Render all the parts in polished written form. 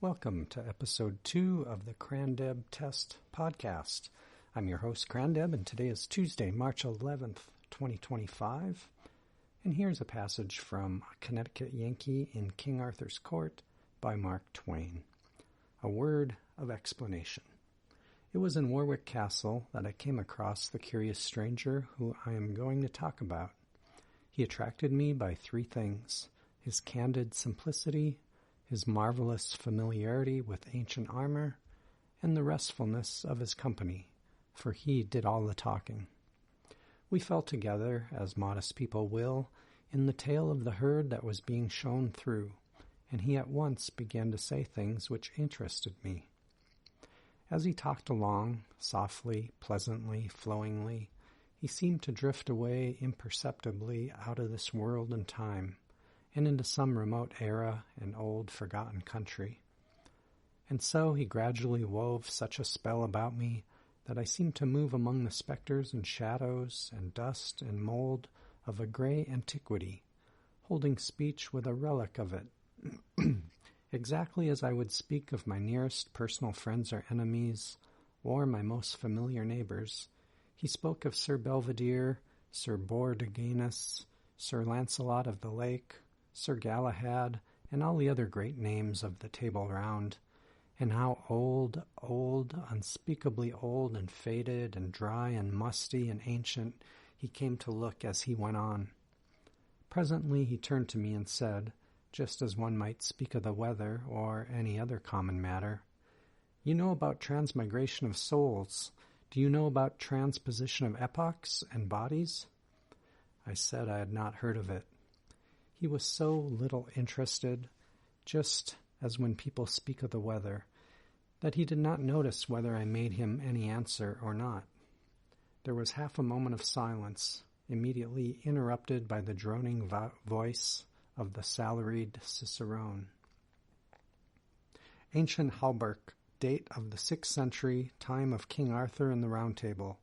Welcome to episode 2 of the Krandeb Test Podcast. I'm your host, Krandeb, and today is Tuesday, March 11th, 2025. And here's a passage from Connecticut, Yankee in King Arthur's Court by Mark Twain. A word of explanation. It was in Warwick Castle that I came across the curious stranger who I am going to talk about. He attracted me by three things: his candid simplicity, his marvelous familiarity with ancient armor, and the restfulness of his company, for he did all the talking. We fell together, as modest people will, in the tail of the herd that was being shown through, and he at once began to say things which interested me. As he talked along, softly, pleasantly, flowingly, he seemed to drift away imperceptibly out of this world and time, and into some remote era and old forgotten country. And so he gradually wove such a spell about me that I seemed to move among the specters and shadows and dust and mold of a gray antiquity, holding speech with a relic of it, exactly as I would speak of my nearest personal friends or enemies, or my most familiar neighbors. He spoke of Sir Belvedere, Sir Bors de Ganis, Sir Lancelot of the Lake, Sir Galahad, and all the other great names of the Table Round, and how old, unspeakably old and faded and dry and musty and ancient he came to look as he went on. Presently he turned to me and said, just as one might speak of the weather or any other common matter, "You know about transmigration of souls. Do you know about transposition of epochs and bodies?" I said I had not heard of it. He was so little interested, just as when people speak of the weather, that he did not notice whether I made him any answer or not. There was half a moment of silence, immediately interrupted by the droning voice of the salaried cicerone. Ancient hauberk, date of the 6th century, time of King Arthur and the Round Table,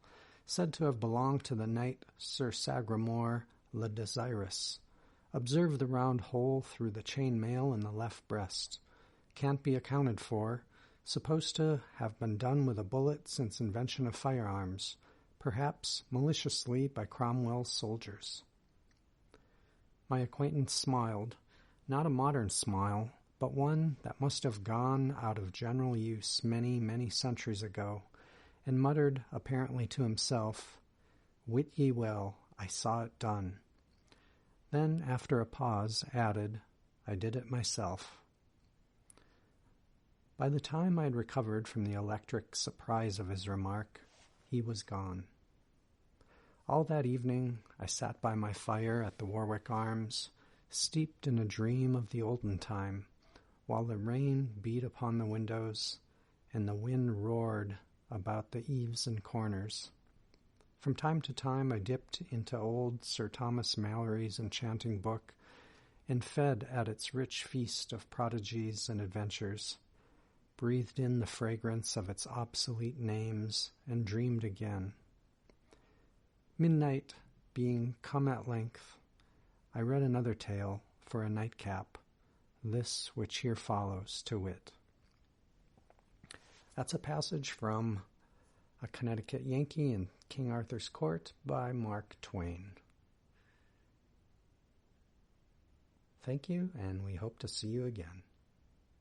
said to have belonged to the knight Sir Sagramore le Desirous. Observe the round hole through the chain mail in the left breast. Can't be accounted for. Supposed to have been done with a bullet since invention of firearms, perhaps maliciously by Cromwell's soldiers. My acquaintance smiled, not a modern smile, but one that must have gone out of general use many, many centuries ago, and muttered, apparently to himself, "Wit ye well, I saw it done." Then, after a pause, added, "I did it myself." By the time I had recovered from the electric surprise of his remark, he was gone. All that evening I sat by my fire at the Warwick Arms, steeped in a dream of the olden time, while the rain beat upon the windows and the wind roared about the eaves and corners. From time to time I dipped into old Sir Thomas Malory's enchanting book and fed at its rich feast of prodigies and adventures, breathed in the fragrance of its obsolete names, and dreamed again. Midnight being come at length, I read another tale for a nightcap, this which here follows, to wit. That's a passage from A Connecticut Yankee in King Arthur's Court by Mark Twain. Thank you, and we hope to see you again.